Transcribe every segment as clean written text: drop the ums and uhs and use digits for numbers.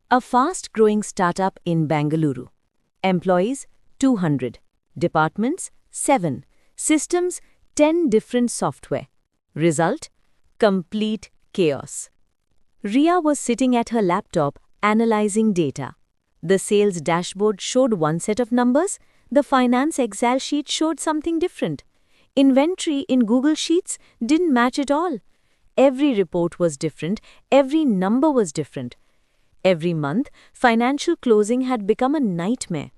A fast-growing startup in Bengaluru. Employees 200. Departments 7. Systems 10 different software. Result? Complete chaos. Ria was sitting at her laptop analyzing data. The sales dashboard showed one set of numbers, the finance Excel sheet showed something different. Inventory in Google Sheets didn't match at all. Every report was different, every number was different. Every month, financial closing had become a nightmare.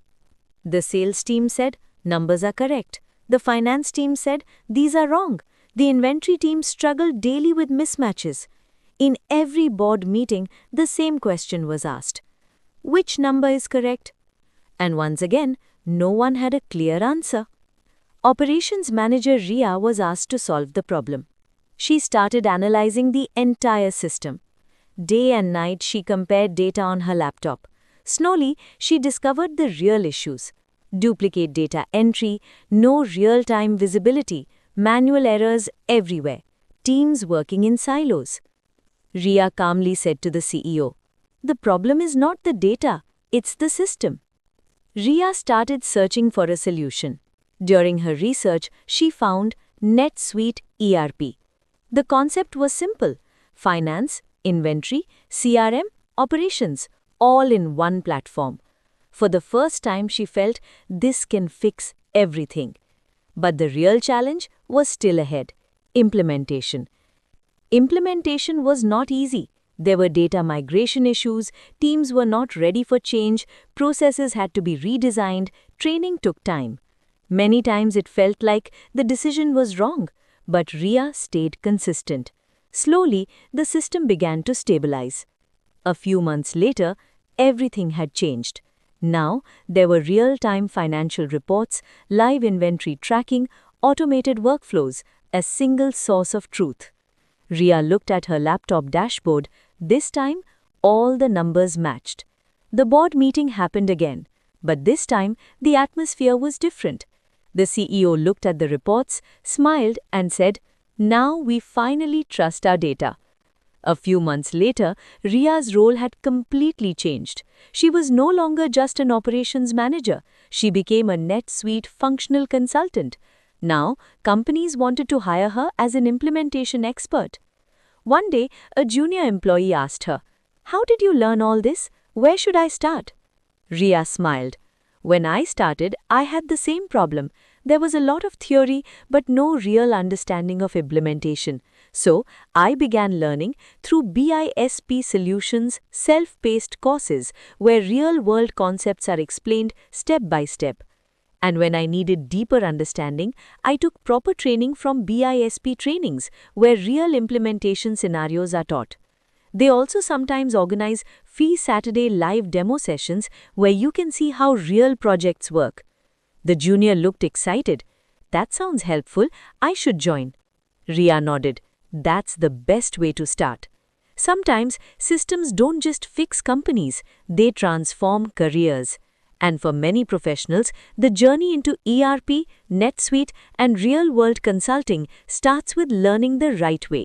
The sales team said, numbers are correct. The finance team said, these are wrong. The inventory team struggled daily with mismatches. In every board meeting, the same question was asked. Which number is correct? And once again, no one had a clear answer. Operations manager Ria was asked to solve the problem. She started analyzing the entire system. Day and night, she compared data on her laptop. Slowly, she discovered the real issues. Duplicate data entry, no real-time visibility, manual errors everywhere, teams working in silos. Ria calmly said to the CEO, "The problem is not the data, it's the system." Ria started searching for a solution. During her research, she found NetSuite ERP. The concept was simple: finance, inventory, CRM, operations, all in one platform. For the first time, she felt this can fix everything. But the real challenge was still ahead: implementation. Implementation was not easy. There were data migration issues, teams were not ready for change, processes had to be redesigned, training took time. Many times it felt like the decision was wrong, but Ria stayed consistent. Slowly, the system began to stabilize. A few months later, everything had changed. Now, there were real-time financial reports, live inventory tracking, automated workflows, a single source of truth. Ria looked at her laptop dashboard. This time, all the numbers matched. The board meeting happened again, but this time, the atmosphere was different. The CEO looked at the reports, smiled, and said, "Now we finally trust our data." A few months later, Ria's role had completely changed. She was no longer just an operations manager. She became a NetSuite functional consultant. Now, companies wanted to hire her as an implementation expert. One day, a junior employee asked her, "How did you learn all this? Where should I start?" Ria smiled. "When I started, I had the same problem. There was a lot of theory, but no real understanding of implementation. So, I began learning through BISP Solutions' self-paced courses where real-world concepts are explained step by step. And when I needed deeper understanding, I took proper training from BISP trainings where real implementation scenarios are taught. They also sometimes organize Fee Saturday live demo sessions where you can see how real projects work." The junior looked excited. "That sounds helpful. I should join." Ria nodded. "That's the best way to start." Sometimes systems don't just fix companies, they transform careers. And for many professionals, the journey into ERP, NetSuite, and real-world consulting starts with learning the right way.